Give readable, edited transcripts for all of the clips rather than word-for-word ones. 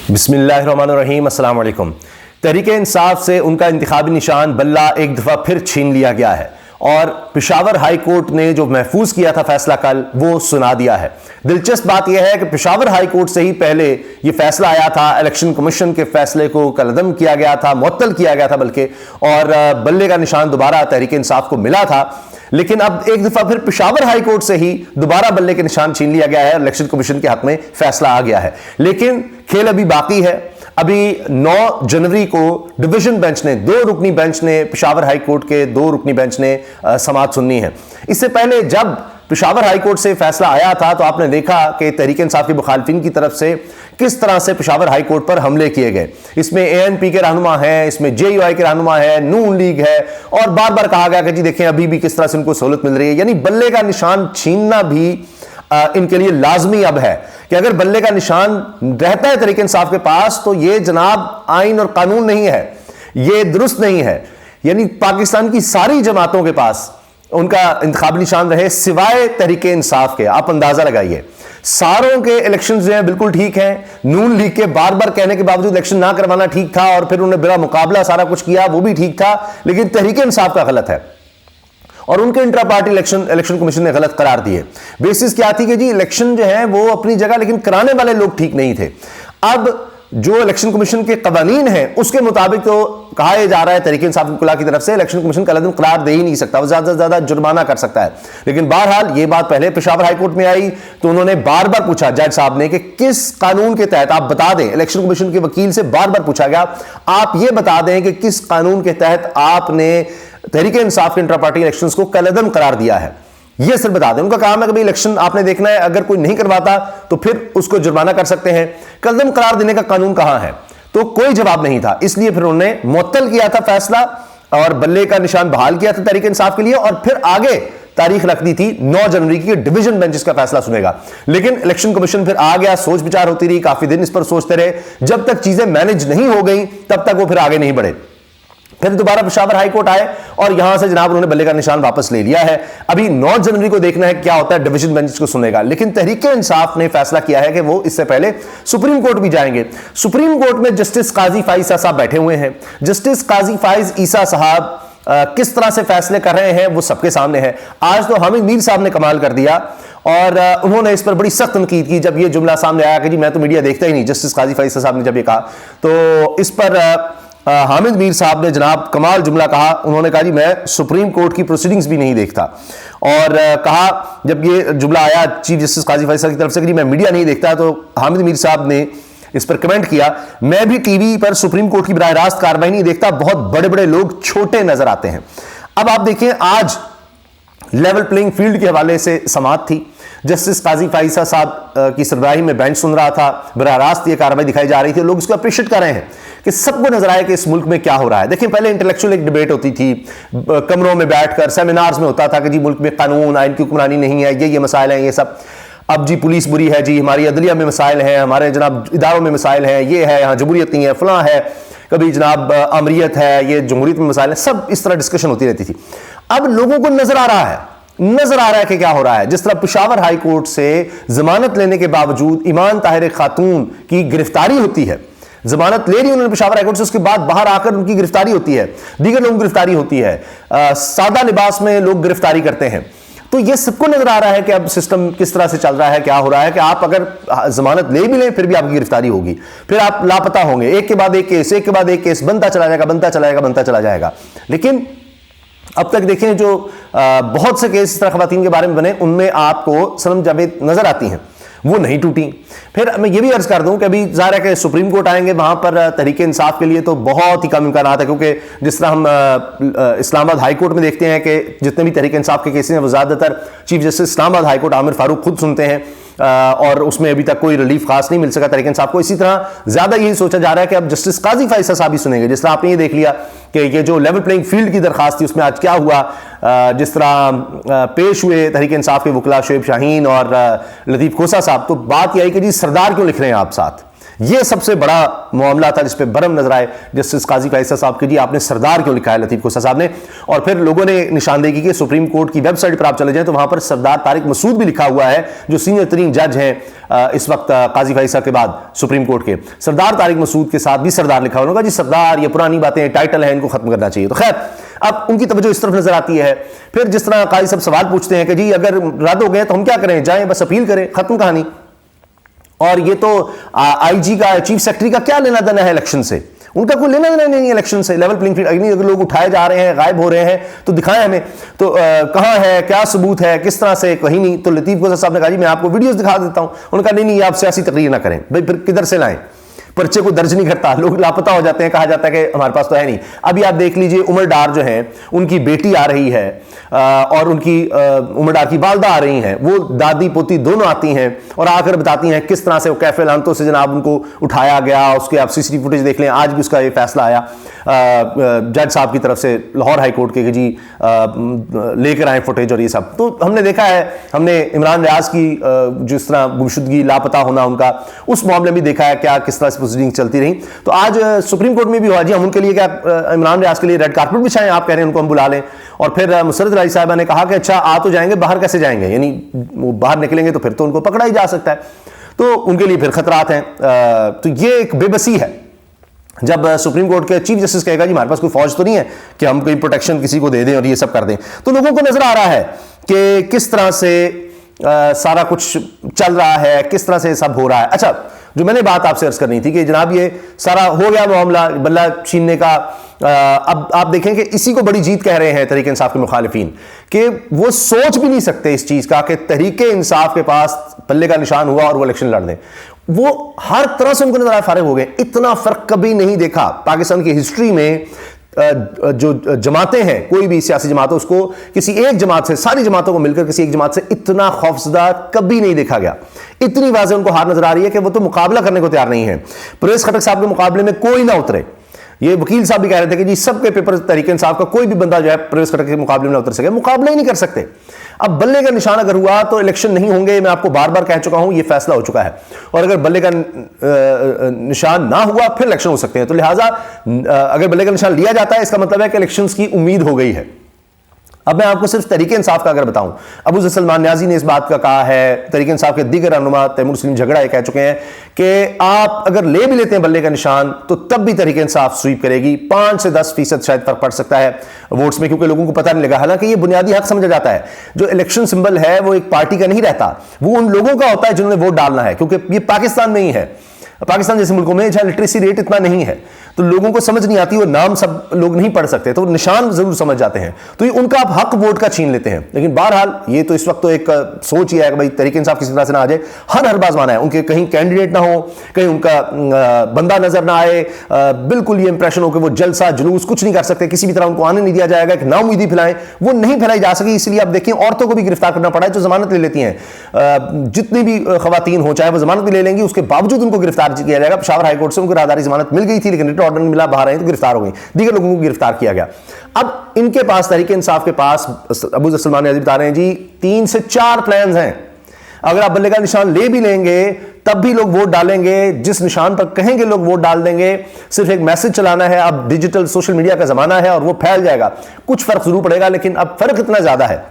बिस्मिल्लाहिर्रहमानिर्रहीम, अस्सलाम वालेकुम। तहरीक-ए-इंसाफ से उनका इंतखाबी निशान बल्ला एक दफ़ा फिर छीन लिया गया है और पेशावर हाई कोर्ट ने जो महफूज किया था फैसला कल, वो सुना दिया है। दिलचस्प बात यह है कि पेशावर हाई कोर्ट से ही पहले ये फैसला आया था, इलेक्शन कमीशन के फैसले को कलअदम किया गया था, मुअत्तल किया गया था बल्कि, और बल्ले का निशान दोबारा तहरीक-ए-इंसाफ को मिला था। लेकिन अब एक दफा फिर पेशावर हाई कोर्ट से ही दोबारा बल्ले के निशान छीन लिया गया है, इलेक्शन कमीशन के हक में फैसला आ गया है। लेकिन खेल अभी बाकी है। अभी 9 जनवरी को डिवीजन बेंच ने, 2 रुकनी बेंच ने, पेशावर हाई कोर्ट के 2 रुकनी बेंच ने समाअत सुननी है। इससे पहले जब पेशावर हाई कोर्ट से फैसला आया था तो आपने देखा कि तहरीक-ए-इंसाफ के मुखालिफिन की तरफ से किस तरह से पेशावर हाई कोर्ट पर हमले किए गए। इसमें ANP के रहनुमा हैं, इसमें JUI के रहनुमा है, नून लीग है, और बार बार कहा गया कि जी देखें अभी भी किस तरह से उनको सहूलत मिल रही है। यानी बल्ले का निशान छीनना भी इनके लिए लाजमी अब है कि अगर बल्ले का निशान रहता है तहरीक-ए-इंसाफ के पास तो ये जनाब आइन और कानून नहीं है, ये दुरुस्त नहीं है। यानी पाकिस्तान की सारी जमातों के पास उनका इंतखाबी निशान रहे सिवाय तहरीक-ए-इंसाफ के। आप अंदाजा लगाइए, सारों के इलेक्शन जो हैं बिल्कुल ठीक हैं। नून लीग के बार बार कहने के बावजूद इलेक्शन ना करवाना ठीक था और फिर उन्होंने बिला मुकाबला सारा कुछ किया, वो भी ठीक था। लेकिन तहरीक-ए-इंसाफ का गलत है और उनके इंट्रा पार्टी इलेक्शन कमीशन ने गलत करार दिए। बेसिस क्या थी कि जी इलेक्शन जो है वो अपनी जगह, लेकिन कराने वाले लोग ठीक नहीं थे। अब जो इलेक्शन कमीशन के कवानीन हैं उसके मुताबिक तो कहा जा रहा है तहरीक-ए-इंसाफ की तरफ से इलेक्शन कमीशन कलअदम करार दे ही नहीं सकता, वो ज्यादा से ज्यादा जुर्माना कर सकता है। लेकिन बहरहाल ये बात पहले पेशावर हाई कोर्ट में आई तो उन्होंने बार बार पूछा जज साहब ने कि किस कानून के तहत, आप बता दें। इलेक्शन कमीशन के वकील से बार बार पूछा गया, आप ये बता दें कि किस कानून के तहत आपने तहरीक-ए-इंसाफ के इंट्रा पार्टी इलेक्शन को कलअदम करार दिया है, ये सिर्फ बता दें। उनका काम है कि भाई इलेक्शन आपने देखना है, अगर कोई नहीं करवाता तो फिर उसको जुर्माना कर सकते हैं। कलअदम करार देने का कानून कहां है? तो कोई जवाब नहीं था। इसलिए फिर उन्होंने मुअत्तल किया था फैसला और बल्ले का निशान बहाल किया था तहरीक-ए-इंसाफ के लिए, और फिर आगे तारीख रख दी थी 9 जनवरी की डिवीजन बेंच इसका फैसला सुनेगा। लेकिन इलेक्शन कमीशन फिर आ गया, सोच विचार होती रही, काफी दिन इस पर सोचते रहे। जब तक चीजें मैनेज नहीं हो गई तब तक वो फिर आगे नहीं बढ़े। फिर दोबारा पेशावर हाई कोर्ट आए और यहां से जनाब उन्होंने बल्ले का निशान वापस ले लिया है। अभी 9 जनवरी को देखना है क्या होता है, डिवीजन बेंच को सुनेगा। लेकिन तहरीक-ए-इंसाफ ने फैसला किया है कि वो इससे पहले सुप्रीम कोर्ट भी जाएंगे। सुप्रीम कोर्ट में जस्टिस काजी फाइज ईसा साहब बैठे हुए हैं। जस्टिस काजी फाइज ईसा साहब किस तरह से फैसले कर रहे हैं वो सबके सामने है। आज तो हामिद मीर साहब ने कमाल कर दिया और उन्होंने इस पर बड़ी सख्त तनकीद की जब ये जुमला सामने आया कि जी मैं तो मीडिया देखता ही नहीं। जस्टिस काजी फाइज ईसा साहब ने जब ये कहा तो इस पर हामिद मीर साहब ने जनाब कमाल जुमला कहा। उन्होंने कहा जी मैं सुप्रीम कोर्ट की प्रोसीडिंग्स भी नहीं देखता, और कहा जब ये जुमला आया चीफ जस्टिस काजी फाइज की तरफ से कि जी मैं मीडिया नहीं देखता, तो हामिद मीर साहब ने इस पर कमेंट किया, मैं भी टीवी पर सुप्रीम कोर्ट की बराह रास्त कार्रवाई नहीं देखता, बहुत बड़े बड़े लोग छोटे नजर आते हैं। अब आप देखिए, आज लेवल प्लेइंग फील्ड के हवाले से समाअत थी। जस्टिस काजी फाइसा साहब की सरबराही में बेंच सुन रहा था, बराह रास्त ये कार्रवाई दिखाई जा रही थी। लोग इसको अप्रिशिएट कर रहे हैं कि सबको नजर आए कि इस मुल्क में क्या हो रहा है। देखिए पहले इंटेलेक्चुअल एक डिबेट होती थी, कमरों में बैठकर सेमिनार्स में होता था कि जी मुल्क में कानून आइन की हुक्मरानी नहीं है, ये मसाइल हैं, ये सब। अब जी पुलिस बुरी है, जी हमारी अदलिया में मसाइल हैं, हमारे जनाब इदारों में मसाइल हैं, ये है, यहाँ जमहूरियत नहीं है, फलां है, कभी जनाब अमरीत है, ये जमहूरियत में मसाइल है, सब इस तरह डिस्कशन होती रहती थी। अब लोगों को नजर आ रहा है कि क्या हो रहा है। जिस तरह पेशावर हाई कोर्ट से जमानत लेने के बावजूद ईमान ताहिर खातून की गिरफ्तारी होती है, जमानत ले रही उन्होंने पेशावर हाई कोर्ट से, उसके बाद बाहर आकर उनकी गिरफ्तारी होती है, दीगर लोगों की गिरफ्तारी होती है, सादा लिबास में लोग गिरफ्तारी करते हैं। तो ये सबको नजर आ रहा है कि अब सिस्टम किस तरह से चल रहा है, क्या हो रहा है कि आप अगर जमानत ले भी लें फिर भी आपकी गिरफ्तारी होगी, फिर आप लापता होंगे, एक के बाद एक केस, एक के बाद एक केस बनता चला जाएगा। लेकिन अब तक देखें जो बहुत से केस इस तरह खवातीन के बारे में बने, उनमें आपको सनम जावेद नजर आती हैं, वो नहीं टूटी। फिर मैं ये भी अर्ज कर दूं कि अभी ज़ाहिर है कि सुप्रीम कोर्ट आएंगे, वहां पर तहरीक-ए-इंसाफ के लिए तो बहुत ही कम इम्कान है, क्योंकि जिस तरह हम इस्लामाबाद हाई कोर्ट में देखते हैं कि जितने भी तहरीक-ए-इंसाफ के केसेस हैं वो ज़्यादातर chief justice Islamabad high court Aamir Farooq खुद सुनते हैं, और उसमें अभी तक कोई रिलीफ खास नहीं मिल सका तहरीक-ए-इंसाफ को। इसी तरह ज्यादा यही सोचा जा रहा है कि अब जस्टिस काजी फाइसा साहब ही सुनेंगे। जिस तरह आपने ये देख लिया कि ये जो लेवल प्लेइंग फील्ड की दरखास्त थी उसमें आज क्या हुआ, जिस तरह पेश हुए तहरीक-ए-इंसाफ के वकला शोएब शाहीन और लतीफ खोसा साहब, तो बात यह आई कि जी सरदार क्यों लिख रहे हैं आप साथ, ये सबसे बड़ा मामला था जिस पे बरम नजर आए जस्टिस काजी फैसल साहब के, जी आपने सरदार क्यों लिखा है लतीफ कोसा साहब ने। और फिर लोगों ने निशानदेही की कि सुप्रीम कोर्ट की वेबसाइट पर आप चले जाएं तो वहां पर सरदार तारिक मसूद भी लिखा हुआ है, जो सीनियर तरीन जज हैं इस वक्त काजी फैसल के बाद सुप्रीम कोर्ट के। सरदार तारिक मसूद के साथ भी सरदार लिखा होगा, जी सरदार ये पुरानी बातें टाइटल है, इनको खत्म करना चाहिए। तो खैर अब उनकी तवज्जो इस तरफ नजर आती है। फिर जिस तरह काजी साहब सवाल पूछते हैं कि जी अगर रद्द हो गए तो हम क्या करें, जाएं बस अपील करें, खत्म कहानी। और ये तो आईजी का, चीफ सेक्रेटरी का क्या लेना देना है इलेक्शन से, उनका कोई लेना देना नहीं है इलेक्शन से। लेवल प्लेइंग फील्ड, अगर लोग उठाए जा रहे हैं, गायब हो रहे हैं तो दिखाएं हमें, तो कहां है, क्या सबूत है, किस तरह से, कहीं नहीं। तो लतीफ कोसा साहब ने कहा जी मैं आपको वीडियोस दिखा देता हूं। उन्होंने कहा नहीं आप सियासी तकरीर ना करें भाई, फिर किधर से लाएं, पर्चे को दर्ज नहीं करता, लोग लापता हो जाते हैं, कहा जाता है कि हमारे पास तो है नहीं। अभी आप देख लीजिए उमर डार जो है, उनकी बेटी आ रही है और उनकी उमर डार की वालदा आ रही हैं, वो दादी पोती दोनों आती हैं और आकर बताती हैं किस तरह से वो कैफे लानतों से जनाब उनको उठाया गया। उसके आप सीसीटीवी फुटेज देख लें, आज भी उसका ये फैसला आया जज साहब की तरफ से लाहौर हाई कोर्ट के कि जी लेकर आए फुटेज और ये सब। तो हमने देखा है, हमने इमरान रियाज की जिस तरह गुमशुदगी, लापता होना उनका, उस मामले में देखा है क्या किस तरह से प्रोसीडिंग चलती रही। तो आज सुप्रीम कोर्ट में भी हुआ जी, हम उनके लिए क्या इमरान रियाज के लिए रेड कारपेट बिछाएं, आप कह रहे हैं उनको हम बुला लें। और फिर मुसरत राजी साहिबा ने कहा कि अच्छा आ तो जाएंगे, बाहर कैसे जाएंगे, यानी वो बाहर निकलेंगे तो फिर तो उनको पकड़ा ही जा सकता है, तो उनके लिए फिर खतरात हैं। तो ये एक बेबसी है जब सुप्रीम कोर्ट के चीफ जस्टिस कहेगा जी हमारे पास कोई फौज तो नहीं है कि हम कोई प्रोटेक्शन किसी को दे दें और ये सब कर दें। तो लोगों को नजर आ रहा है कि किस तरह से सारा कुछ चल रहा है, किस तरह से सब हो रहा है। अच्छा, जो मैंने बात आपसे अर्ज करनी थी कि जनाब ये सारा हो गया मामला बल्ला छीनने का। अब आप देखें कि इसी को बड़ी जीत कह रहे हैं तहरीक इंसाफ के मुखालिफिन, कि वो सोच भी नहीं सकते इस चीज का कि तहरीक इंसाफ के पास पल्ले का निशान हुआ और वो इलेक्शन लड़ दें। वो हर तरह से उनको नजर फारिग हो गए। इतना फर्क कभी नहीं देखा पाकिस्तान की हिस्ट्री में। जो जमातें हैं, कोई भी सियासी जमात हो, उसको किसी एक जमात से, सारी जमातों को मिलकर किसी एक जमात से इतना खौफजदा कभी नहीं देखा गया। इतनी वाज़ेह उनको हार नजर आ रही है कि वो तो मुकाबला करने को तैयार नहीं है। परवेज खटक साहब के मुकाबले में कोई ना उतरे। ये वकील साहब भी कह रहे थे कि जी सबके पेपर तहरीक इंसाफ का कोई भी बंदा जो है परवेज खटक के मुकाबले में ना उतर सके, मुकाबला ही नहीं कर सकते। अब बल्ले का निशान अगर हुआ तो इलेक्शन नहीं होंगे, मैं आपको बार बार कह चुका हूं, यह फैसला हो चुका है। और अगर बल्ले का निशान ना हुआ फिर इलेक्शन हो सकते हैं। तो लिहाजा अगर बल्ले का निशान लिया जाता है इसका मतलब है कि इलेक्शंस की उम्मीद हो गई है। अब मैं आपको सिर्फ तहरीक इंसाफ का अगर बताऊं, अबू सलमान न्याजी ने इस बात का कहा है, तहरीक इंसाफ के दीगर रहनुमा तैमूर सलीम झगड़ा ये कह चुके हैं कि आप अगर ले भी लेते हैं बल्ले का निशान तो तब भी तहरीक इंसाफ स्वीप करेगी। 5 से 10% शायद फर्क पड़ सकता है वोट्स में, क्योंकि लोगों को पता नहीं लगा। हालांकि ये बुनियादी हक समझा जाता है, जो इलेक्शन सिंबल है वो एक पार्टी का नहीं रहता, वो उन लोगों का होता है जिन्होंने वोट डालना है, क्योंकि ये पाकिस्तान में ही है। पाकिस्तान जैसे मुल्कों में जहां लिटरेसी रेट इतना नहीं है तो लोगों को समझ नहीं आती, वो नाम सब लोग नहीं पढ़ सकते, तो निशान जरूर समझ जाते हैं, तो ये उनका आप हक वोट का छीन लेते हैं। लेकिन बहरहाल ये तो इस वक्त तो एक सोच ही है कि भाई तहरीक इंसाफ किसी तरह से ना आ जाए, हर बार माना है, उनके कहीं कैंडिडेट ना हो, कहीं उनका बंदा नजर ना आए, बिल्कुल ये इंप्रेशन हो कि वो जलसा जुलूस कुछ नहीं कर सकते, किसी भी तरह उनको आने नहीं दिया जाएगा, एक नाउमीदी फैलाएं, वो नहीं फैलाई जा सकी। इसलिए आप देखिए औरतों को भी गिरफ्तार करना पड़ा है जो जमानत ले लेती हैं। जितनी भी खवातीन हो चाहे वो जमानत भी ले लेंगी, उसके बावजूद उनको गिरफ्तार किया जाएगा। पेशावर हाईकोर्ट से उनको राहदारी जमानत मिल गई थी लेकिन रिट ऑर्डर मिला, बाहर आए तो गिरफ्तार हो गई, दीगर लोगों को गिरफ्तार किया गया। अब इनके पास तहरीक इंसाफ के पास अबू सलमान न्याजी बता रहे हैं जी 3 से 4 प्लान्स हैं। अगर आप बल्ले का निशान ले भी लेंगे तब भी लोग वोट डालेंगे, जिस निशान पर कहेंगे लोग वोट डाल देंगे। सिर्फ एक मैसेज चलाना है, अब डिजिटल सोशल मीडिया का जमाना है और वो फैल जाएगा। कुछ फर्क जरूर पड़ेगा लेकिन अब फर्क इतना ज्यादा है,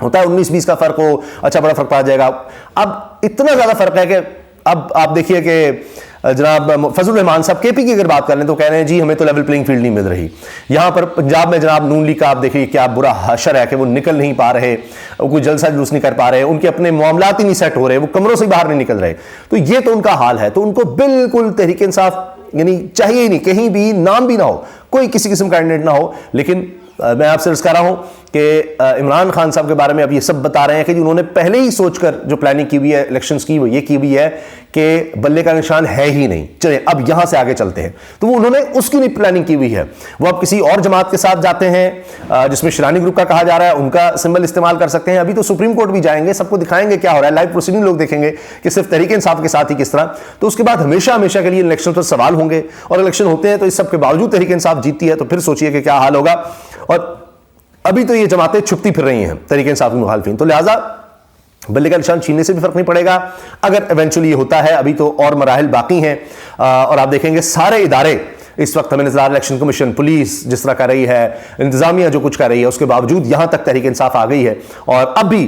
होता है 19-20 का फर्क हो, अच्छा बड़ा फर्क पड़ जाएगा। अब इतना ज्यादा फर्क है कि अब आप देखिए कि जनाब फजल रहमान साहब केपी की अगर बात कर लें तो कह रहे हैं जी हमें तो लेवल प्लेइंग फील्ड नहीं मिल रही। यहां पर पंजाब में जनाब नून लीग का आप देखिए क्या बुरा हशर है कि वो निकल नहीं पा रहे, कोई जलसा जुलूस नहीं कर पा रहे, उनके अपने मामलात ही नहीं सेट हो रहे, वो कमरों से बाहर नहीं निकल रहे। तो ये तो उनका हाल है। तो उनको बिल्कुल तहरीक इंसाफ यानी चाहिए ही नहीं, कहीं भी नाम भी ना हो, कोई किसी किस्म का कैंडिडेट ना हो। लेकिन मैं आपसे अर्ज कर रहा हूं कि इमरान खान साहब के बारे में अब ये सब बता रहे हैं कि उन्होंने पहले ही सोचकर जो प्लानिंग की हुई है इलेक्शंस की, वो ये की हुई है कि बल्ले का निशान है ही नहीं, चलिए अब यहां से आगे चलते हैं। तो वो उन्होंने उसकी नहीं प्लानिंग की हुई है। वो अब किसी और जमात के साथ जाते हैं जिसमें शिरानी ग्रुप का कहा जा रहा है, उनका सिंबल इस्तेमाल कर सकते हैं। अभी तो सुप्रीम कोर्ट भी जाएंगे, सबको दिखाएंगे क्या हो रहा है, लाइव प्रोसीडिंग लोग देखेंगे कि सिर्फ तहरीक इंसाफ के साथ ही किस तरह। तो उसके बाद हमेशा हमेशा के लिए इलेक्शन पर सवाल होंगे और इलेक्शन होते हैं तो इस सब के बावजूद तहरीक इंसाफ जीतती है तो फिर सोचिए कि क्या हाल होगा। और अभी तो ये जमातें छुपती फिर रही हैं तहरीक इंसाफ की मुखालिफिन। तो लिहाजा बल्ले का निशान छीनने से भी फर्क नहीं पड़ेगा अगर इवेंचुअली ये होता है। अभी तो और मराहिल बाकी हैं और आप देखेंगे सारे इदारे इस वक्त हमें नजर आ रहा है, इलेक्शन कमीशन, पुलिस जिस तरह कर रही है, इंतजामिया जो कुछ कर रही है, उसके बावजूद यहां तक तहरीक इंसाफ आ गई है। और अब भी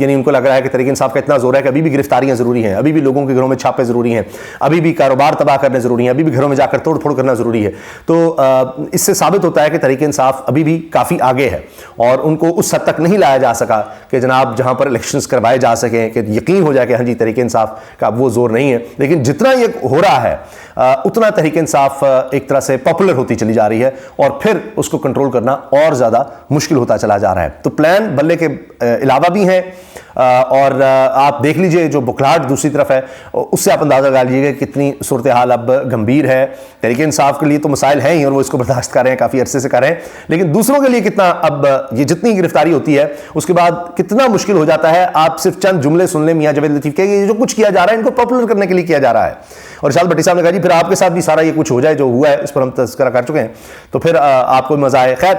यानी उनको लग रहा है कि तहरीक इंसाफ का इतना जोर है कि अभी भी गिरफ्तारियां जरूरी हैं, अभी भी लोगों के घरों में छापे जरूरी हैं, अभी भी कारोबार तबाह करने जरूरी हैं, अभी भी घरों में जाकर तोड़ फोड़ करना जरूरी है। तो इससे साबित होता है कि तहरीक इंसाफ अभी भी काफी आगे है और उनको उस हद तक नहीं लाया जा सका कि जनाब जहां पर इलेक्शंस करवाए जा सकें कि यकीन हो जाए कि हाँ जी तहरीक इंसाफ का वो जोर नहीं है। लेकिन जितना ये हो रहा है उतना तहरीक इंसाफ एक तरह से पॉपुलर होती चली जा रही है और फिर उसको कंट्रोल करना और ज्यादा मुश्किल होता चला जा रहा है। तो प्लान बल्ले के अलावा भी हैं और आप देख लीजिए जो बुखलाहट दूसरी तरफ है उससे आप अंदाजा लगा लीजिएगा कितनी सूरत हाल अब गंभीर है। तहरीक इंसाफ के लिए तो मसाइल हैं ही और वो इसको बर्दाश्त कर रहे हैं, काफी अरसे से कर रहे हैं, लेकिन दूसरों के लिए कितना अब ये जितनी गिरफ्तारी होती है उसके बाद कितना मुश्किल हो जाता है। आप सिर्फ चंद जुमले सुन लें मियां जावेद लतीफ के, ये जो कुछ किया जा रहा है इनको पॉपुलर करने के लिए किया जा रहा है। और इरशाद भट्टी साहब ने कहा जी फिर आपके साथ भी सारा ये कुछ हो जाए जो हुआ है, इस पर हम तज़किरा कर चुके हैं, तो फिर आपको मजा आए। खैर,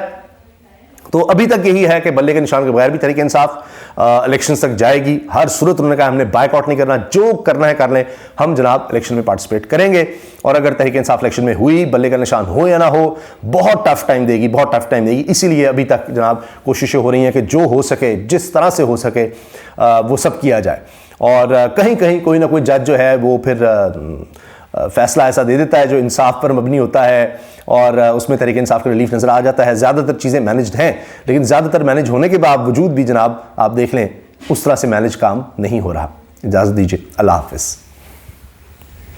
तो अभी तक यही है कि बल्ले के निशान के बगैर भी तहरीक इंसाफ इलेक्शन तक जाएगी। हर सूरत उन्होंने कहा हमने बायकॉट नहीं करना, जो करना है कर लें, हम जनाब इलेक्शन में पार्टिसिपेट करेंगे। और अगर तहरीक इंसाफ इलेक्शन में हुई, बल्ले का निशान हो या ना हो, बहुत टफ टाइम देगी, बहुत टफ टाइम देगी। इसीलिए अभी तक जनाब कोशिशें हो रही हैं कि जो हो सके, जिस तरह से हो सके वो सब किया जाए। और कहीं कहीं कोई ना कोई जज जो है वो फिर फैसला ऐसा दे देता है जो इंसाफ पर मबनी होता है और उसमें तहरीक इंसाफ का रिलीफ नजर आ जाता है। ज़्यादातर चीज़ें मैनेज्ड हैं, लेकिन ज़्यादातर मैनेज होने के बावजूद भी जनाब आप देख लें उस तरह से मैनेज काम नहीं हो रहा। इजाज़त दीजिए, अल्लाह हाफ़िज़।